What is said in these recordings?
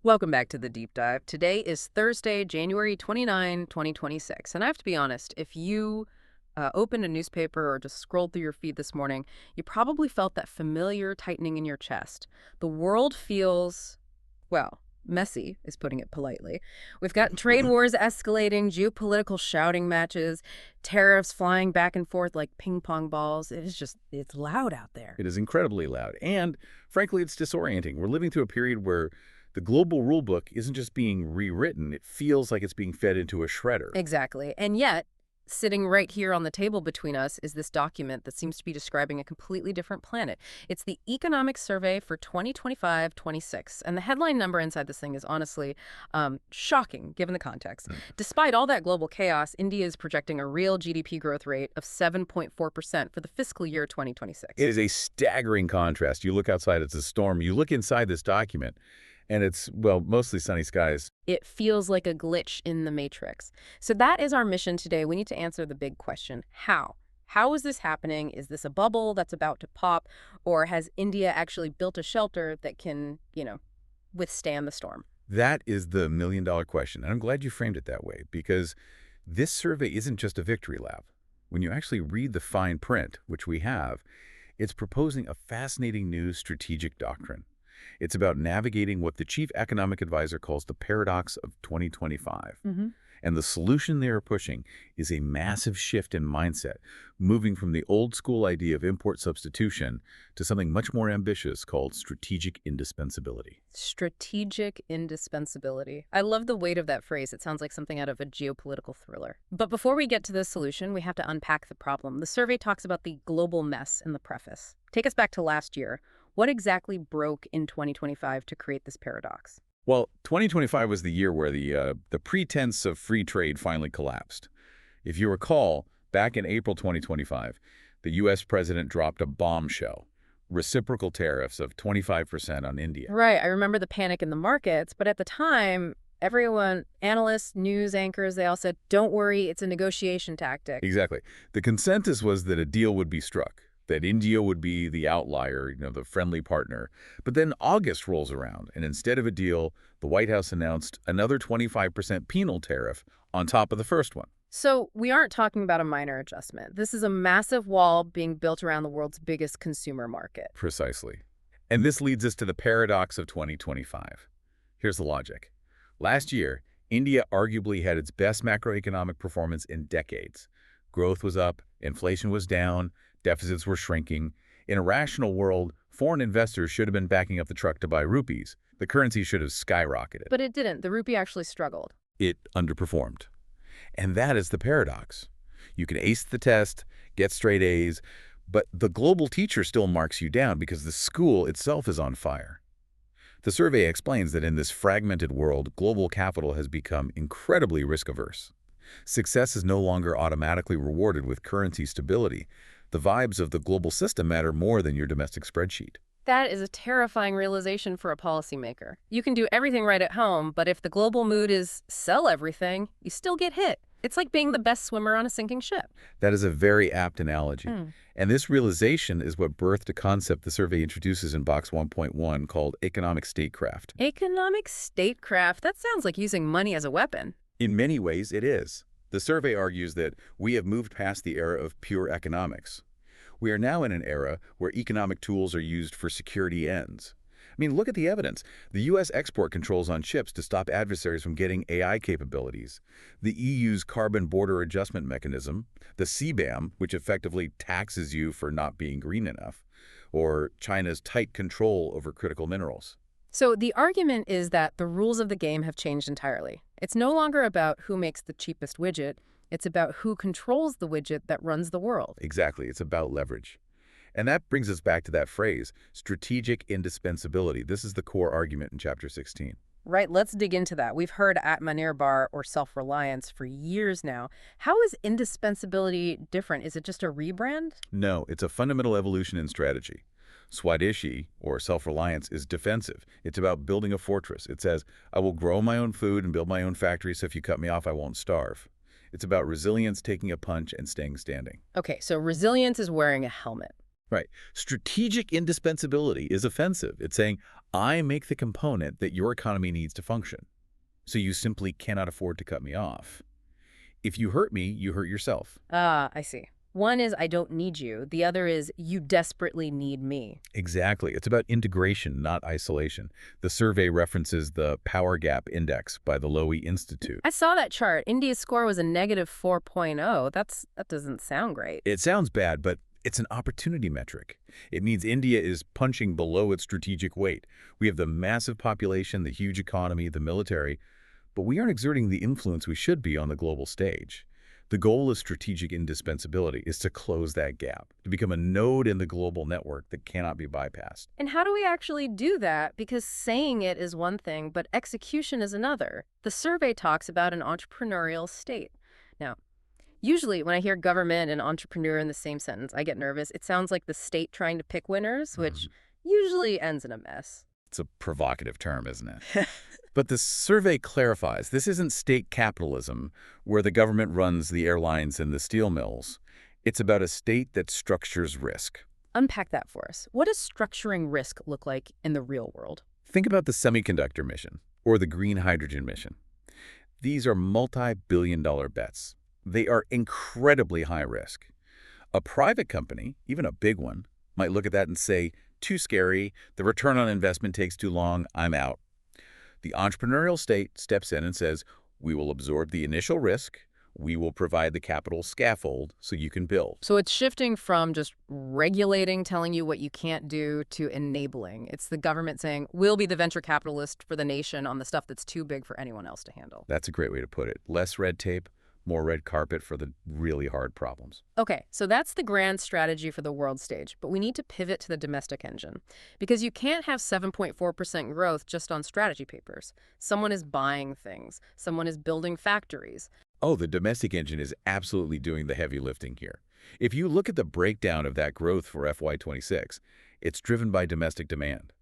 Welcome back to the deep dive. Today is Thursday, January 29, 2026. And I have to be honest, if you opened a newspaper or just scrolled through your feed this morning, you probably felt that familiar tightening in your chest. The world feels, well, messy, is putting it politely. We've got trade wars escalating, geopolitical shouting matches, tariffs flying back and forth like ping pong balls. It's loud out there. It is incredibly loud, and frankly, it's disorienting. We're living through a period where the global rulebook isn't just being rewritten, it feels like it's being fed into a shredder. Exactly. And yet, sitting right here on the table between us is this document that seems to be describing a completely different planet. It's the Economic Survey for 2025-26. And the headline number inside this thing is honestly shocking, given the context. Despite all that global chaos, India is projecting a real GDP growth rate of 7.4% for the fiscal year 2026. It is a staggering contrast. You look outside, it's a storm. You look inside this document, and it's, well, mostly sunny skies. It feels like a glitch in the matrix. So that is our mission today. We need to answer the big question, how? How is this happening? Is this a bubble that's about to pop? Or has India actually built a shelter that can, withstand the storm? That is the million-dollar question, and I'm glad you framed it that way, because this survey isn't just a victory lap. When you actually read the fine print, which we have, it's proposing a fascinating new strategic doctrine. It's about navigating what the chief economic advisor calls the paradox of 2025. And the solution they are pushing is a massive shift in mindset, moving from the old school idea of import substitution to something much more ambitious called strategic indispensability. Strategic indispensability. I love the weight of that phrase. It sounds like something out of a geopolitical thriller. But before we get to the solution, we have to unpack the problem. The survey talks about the global mess in the preface. Take us back to last year. What exactly broke in 2025 to create this paradox? Well, 2025 was the year where the pretense of free trade finally collapsed. If you recall, back in April 2025, the U.S. president dropped a bombshell, reciprocal tariffs of 25% on India. Right. I remember the panic in the markets, but at the time, everyone, analysts, news anchors, they all said, don't worry, it's a negotiation tactic. Exactly. The consensus was that a deal would be struck, that India would be the outlier, the friendly partner. But then August rolls around, and instead of a deal, the White House announced another 25% penal tariff on top of the first one. So we aren't talking about a minor adjustment. This is a massive wall being built around the world's biggest consumer market. Precisely. And this leads us to the paradox of 2025. Here's the logic. Last year, India arguably had its best macroeconomic performance in decades. Growth was up, inflation was down, deficits were shrinking. In a rational world, foreign investors should have been backing up the truck to buy rupees. The currency should have skyrocketed. But it didn't. The rupee actually struggled. It underperformed. And that is the paradox. You can ace the test, get straight A's, but the global teacher still marks you down because the school itself is on fire. The survey explains that in this fragmented world, global capital has become incredibly risk-averse. Success is no longer automatically rewarded with currency stability. The vibes of the global system matter more than your domestic spreadsheet. That is a terrifying realization for a policymaker. You can do everything right at home, but if the global mood is sell everything, you still get hit. It's like being the best swimmer on a sinking ship. That is a very apt analogy. And this realization is what birthed a concept the survey introduces in Box 1.1 called economic statecraft. Economic statecraft? That sounds like using money as a weapon. In many ways, it is. The survey argues that we have moved past the era of pure economics. We are now in an era where economic tools are used for security ends. I mean, look at the evidence. The U.S. export controls on chips to stop adversaries from getting AI capabilities. The EU's carbon border adjustment mechanism, the CBAM, which effectively taxes you for not being green enough, or China's tight control over critical minerals. So the argument is that the rules of the game have changed entirely. It's no longer about who makes the cheapest widget. It's about who controls the widget that runs the world. Exactly. It's about leverage. And that brings us back to that phrase, strategic indispensability. This is the core argument in Chapter 16. Right, let's dig into that. We've heard Atmanirbhar or self-reliance for years now. How is indispensability different? Is it just a rebrand? No, it's a fundamental evolution in strategy. Swadeshi, or self-reliance, is defensive. It's about building a fortress. It says, I will grow my own food and build my own factory, so if you cut me off, I won't starve. It's about resilience, taking a punch, and staying standing. Okay, so resilience is wearing a helmet. Right. Strategic indispensability is offensive. It's saying, I make the component that your economy needs to function, so you simply cannot afford to cut me off. If you hurt me, you hurt yourself. Ah, I see. One is I don't need you. The other is you desperately need me. Exactly. It's about integration, not isolation. The survey references the Power Gap Index by the Lowy Institute. I saw that chart. India's score was a negative 4.0. That doesn't sound great. It sounds bad, but it's an opportunity metric. It means India is punching below its strategic weight. We have the massive population, the huge economy, the military, but we aren't exerting the influence we should be on the global stage. The goal of strategic indispensability is to close that gap, to become a node in the global network that cannot be bypassed. And how do we actually do that? Because saying it is one thing, but execution is another. The survey talks about an entrepreneurial state. Now, usually when I hear government and entrepreneur in the same sentence, I get nervous. It sounds like the state trying to pick winners, which usually ends in a mess. It's a provocative term, isn't it? But the survey clarifies this isn't state capitalism where the government runs the airlines and the steel mills. It's about a state that structures risk. Unpack that for us. What does structuring risk look like in the real world? Think about the semiconductor mission or the green hydrogen mission. These are multi-billion-dollar bets. They are incredibly high risk. A private company, even a big one, might look at that and say, too scary, the return on investment takes too long, I'm out. The entrepreneurial state steps in and says, we will absorb the initial risk, we will provide the capital scaffold so you can build. So it's shifting from just regulating, telling you what you can't do, to enabling. It's the government saying, we'll be the venture capitalist for the nation on the stuff that's too big for anyone else to handle. That's a great way to put it. Less red tape, more red carpet for the really hard problems. Okay, so that's the grand strategy for the world stage, but we need to pivot to the domestic engine. Because you can't have 7.4% growth just on strategy papers. Someone is buying things. Someone is building factories. Oh, the domestic engine is absolutely doing the heavy lifting here. If you look at the breakdown of that growth for FY26, it's driven by domestic demand.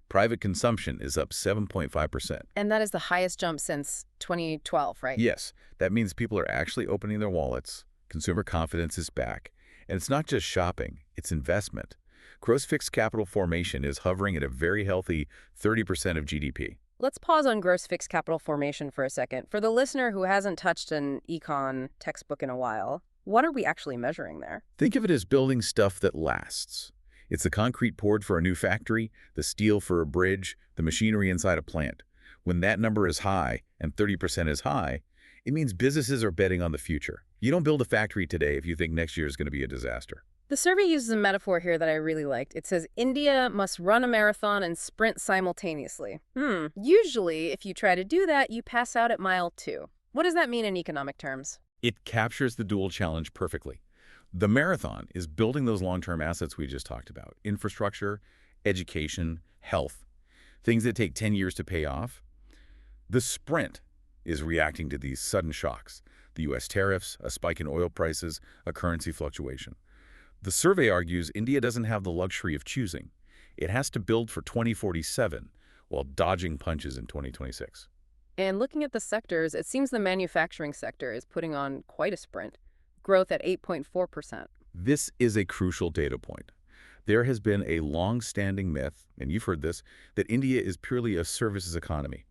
Private consumption is up 7.5%. And that is the highest jump since 2012, right? Yes, that means people are actually opening their wallets, consumer confidence is back, and it's not just shopping, it's investment. Gross fixed capital formation is hovering at a very healthy 30% of GDP. Let's pause on gross fixed capital formation for a second. For the listener who hasn't touched an econ textbook in a while, what are we actually measuring there? Think of it as building stuff that lasts. It's the concrete poured for a new factory, the steel for a bridge, the machinery inside a plant. When that number is high, and 30% is high, it means businesses are betting on the future. You don't build a factory today if you think next year is going to be a disaster. The survey uses a metaphor here that I really liked. It says, India must run a marathon and sprint simultaneously. Usually, if you try to do that, you pass out at mile 2. What does that mean in economic terms? It captures the dual challenge perfectly. The marathon is building those long-term assets we just talked about. Infrastructure, education, health. Things that take 10 years to pay off. The sprint is reacting to these sudden shocks. The U.S. tariffs, a spike in oil prices, a currency fluctuation. The survey argues India doesn't have the luxury of choosing. It has to build for 2047 while dodging punches in 2026. And looking at the sectors, it seems the manufacturing sector is putting on quite a sprint. Growth at 8.4%. This is a crucial data point. There has been a long-standing myth, and you've heard this, that India is purely a services economy.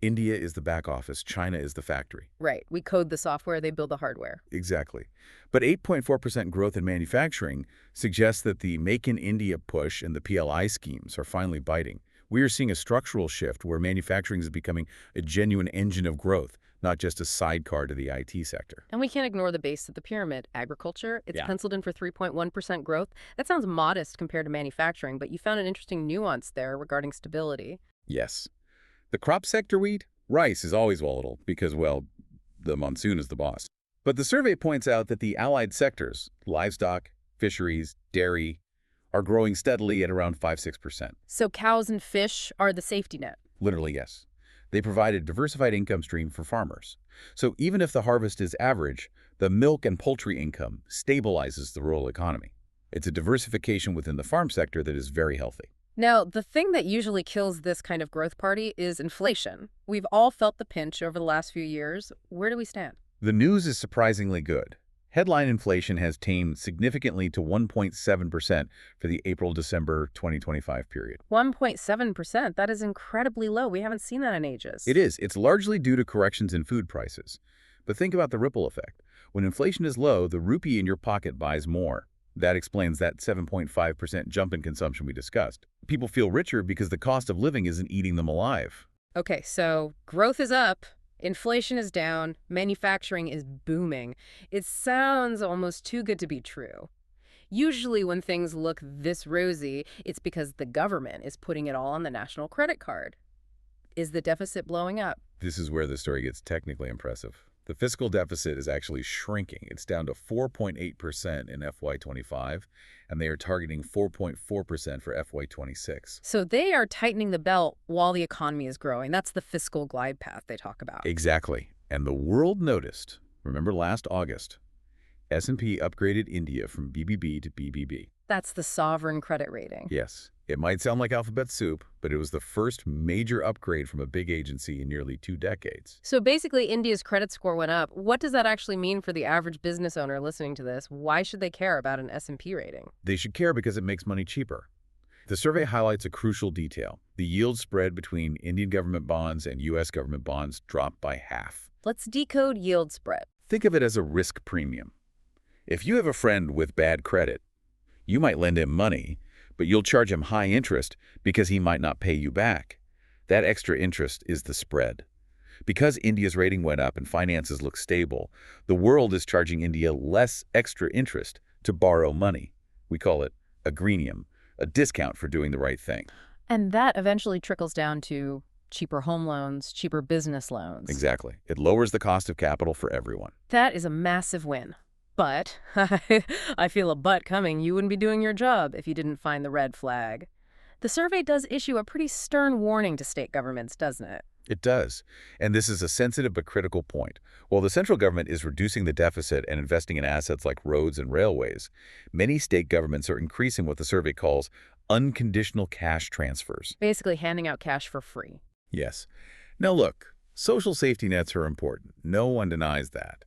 India is the back office, China is the factory. Right. We code the software, they build the hardware. Exactly. But 8.4% growth in manufacturing suggests that the Make in India push and the PLI schemes are finally biting. We are seeing a structural shift where manufacturing is becoming a genuine engine of growth, not just a sidecar to the IT sector. And we can't ignore the base of the pyramid, agriculture. It's penciled in for 3.1% growth. That sounds modest compared to manufacturing, but you found an interesting nuance there regarding stability. Yes. The crop sector wheat, rice is always volatile because, well, the monsoon is the boss. But the survey points out that the allied sectors, livestock, fisheries, dairy, are growing steadily at around 5–6%. So cows and fish are the safety net? Literally, yes. They provide a diversified income stream for farmers. So even if the harvest is average, the milk and poultry income stabilizes the rural economy. It's a diversification within the farm sector that is very healthy. Now, the thing that usually kills this kind of growth party is inflation. We've all felt the pinch over the last few years. Where do we stand? The news is surprisingly good. Headline inflation has tamed significantly to 1.7% for the April-December 2025 period. 1.7%, that is incredibly low. We haven't seen that in ages. It is. It's largely due to corrections in food prices. But think about the ripple effect. When inflation is low, the rupee in your pocket buys more. That explains that 7.5% jump in consumption we discussed. People feel richer because the cost of living isn't eating them alive. Okay, so growth is up, inflation is down, manufacturing is booming. It sounds almost too good to be true. Usually when things look this rosy, it's because the government is putting it all on the national credit card. Is the deficit blowing up? This is where the story gets technically impressive. The fiscal deficit is actually shrinking. It's down to 4.8% in FY25, and they are targeting 4.4% for FY26. So they are tightening the belt while the economy is growing. That's the fiscal glide path they talk about. Exactly. And the world noticed. Remember last August, S&P upgraded India from BBB to BBB. That's the sovereign credit rating. Yes, it might sound like alphabet soup, but it was the first major upgrade from a big agency in nearly 2 decades. So basically, India's credit score went up. What does that actually mean for the average business owner listening to this? Why should they care about an S&P rating? They should care because it makes money cheaper. The survey highlights a crucial detail. The yield spread between Indian government bonds and U.S. government bonds dropped by half. Let's decode yield spread. Think of it as a risk premium. If you have a friend with bad credit, you might lend him money, but you'll charge him high interest because he might not pay you back. That extra interest is the spread. Because India's rating went up and finances look stable, the world is charging India less extra interest to borrow money. We call it a greenium, a discount for doing the right thing. And that eventually trickles down to cheaper home loans, cheaper business loans. Exactly. It lowers the cost of capital for everyone. That is a massive win. But, I feel a but coming, you wouldn't be doing your job if you didn't find the red flag. The survey does issue a pretty stern warning to state governments, doesn't it? It does. And this is a sensitive but critical point. While the central government is reducing the deficit and investing in assets like roads and railways, many state governments are increasing what the survey calls unconditional cash transfers. Basically handing out cash for free. Yes. Now look, social safety nets are important. No one denies that.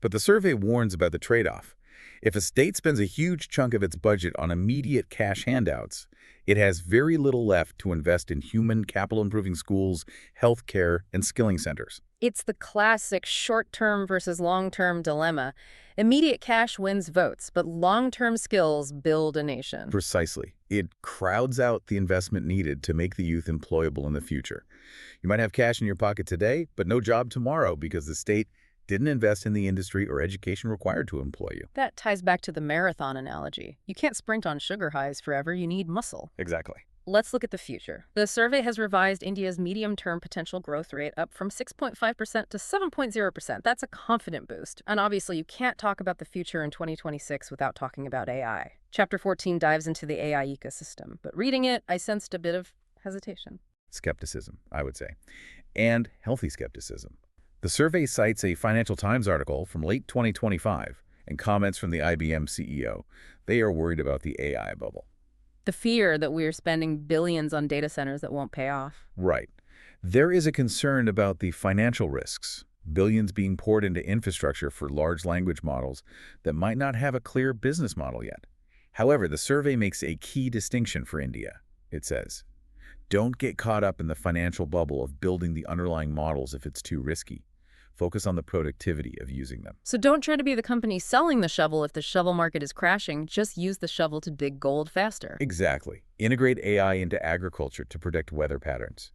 But the survey warns about the trade-off. If a state spends a huge chunk of its budget on immediate cash handouts, it has very little left to invest in human capital-improving schools, health care, and skilling centers. It's the classic short-term versus long-term dilemma. Immediate cash wins votes, but long-term skills build a nation. Precisely. It crowds out the investment needed to make the youth employable in the future. You might have cash in your pocket today, but no job tomorrow because the state didn't invest in the industry or education required to employ you. That ties back to the marathon analogy. You can't sprint on sugar highs forever, you need muscle. Exactly. Let's look at the future. The survey has revised India's medium-term potential growth rate up from 6.5% to 7.0%. That's a confident boost. And obviously, you can't talk about the future in 2026 without talking about AI. Chapter 14 dives into the AI ecosystem, but reading it, I sensed a bit of hesitation. Skepticism, I would say, and healthy skepticism. The survey cites a Financial Times article from late 2025 and comments from the IBM CEO. They are worried about the AI bubble. The fear that we're spending billions on data centers that won't pay off. Right. There is a concern about the financial risks, billions being poured into infrastructure for large language models that might not have a clear business model yet. However, the survey makes a key distinction for India. It says, don't get caught up in the financial bubble of building the underlying models if it's too risky. Focus on the productivity of using them. So don't try to be the company selling the shovel if the shovel market is crashing. Just use the shovel to dig gold faster. Exactly. Integrate AI into agriculture to predict weather patterns.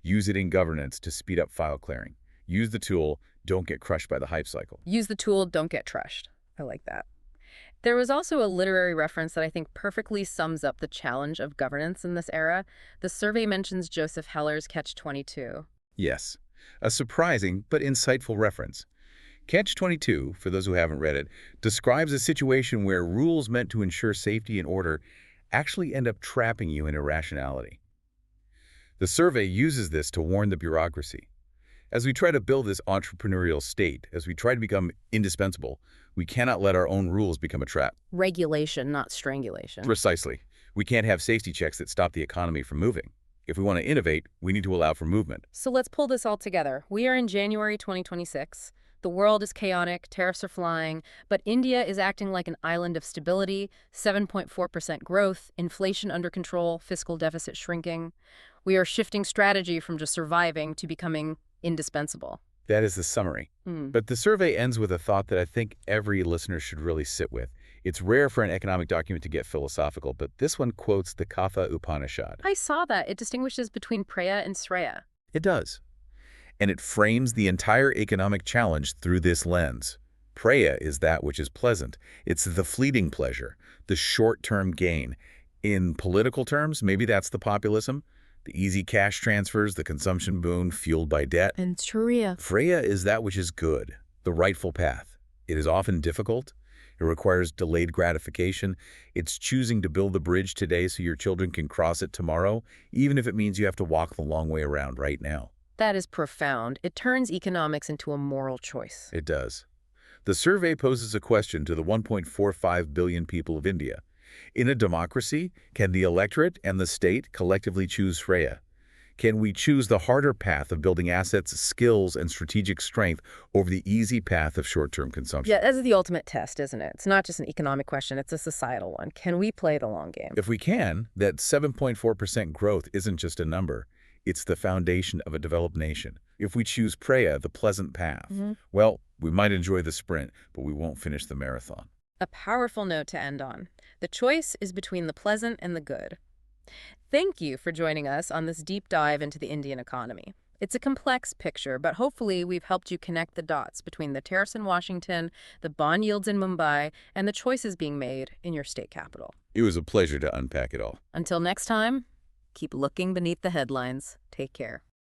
Use it in governance to speed up file clearing. Use the tool, don't get crushed by the hype cycle. Use the tool, don't get trashed. I like that. There was also a literary reference that I think perfectly sums up the challenge of governance in this era. The survey mentions Joseph Heller's Catch-22. Yes. A surprising but insightful reference. Catch-22, for those who haven't read it, describes a situation where rules meant to ensure safety and order actually end up trapping you in irrationality. The survey uses this to warn the bureaucracy. As we try to build this entrepreneurial state, as we try to become indispensable, we cannot let our own rules become a trap. Regulation, not strangulation. Precisely. We can't have safety checks that stop the economy from moving. If we want to innovate, we need to allow for movement. So let's pull this all together. We are in January 2026. The The world is chaotic, tariffs are flying, but India is acting like an island of stability, 7.4% growth, inflation under control, fiscal deficit shrinking. We are shifting strategy from just surviving to becoming indispensable. That is the summary. Hmm. But the survey ends with a thought that I think every listener should really sit with. It's rare for an economic document to get philosophical, but this one quotes the Katha Upanishad. I saw that. It distinguishes between Preya and Sreya. It does. And it frames the entire economic challenge through this lens. Preya is that which is pleasant. It's the fleeting pleasure, the short-term gain. In political terms, maybe that's the populism, the easy cash transfers, the consumption boon fueled by debt. And Sreya. Freya is that which is good, the rightful path. It is often difficult. It requires delayed gratification. It's choosing to build the bridge today so your children can cross it tomorrow, even if it means you have to walk the long way around right now. That is profound. It turns economics into a moral choice. It does. The survey poses a question to the 1.45 billion people of India. In a democracy, can the electorate and the state collectively choose Freya? Can we choose the harder path of building assets, skills, and strategic strength over the easy path of short-term consumption? Yeah, that's the ultimate test, isn't it? It's not just an economic question, it's a societal one. Can we play the long game? If we can, that 7.4% growth isn't just a number. It's the foundation of a developed nation. If we choose Preya, the pleasant path, well, we might enjoy the sprint, but we won't finish the marathon. A powerful note to end on. The choice is between the pleasant and the good. Thank you for joining us on this deep dive into the Indian economy. It's a complex picture, but hopefully we've helped you connect the dots between the tariffs in Washington, the bond yields in Mumbai, and the choices being made in your state capital. It was a pleasure to unpack it all. Until next time, keep looking beneath the headlines. Take care.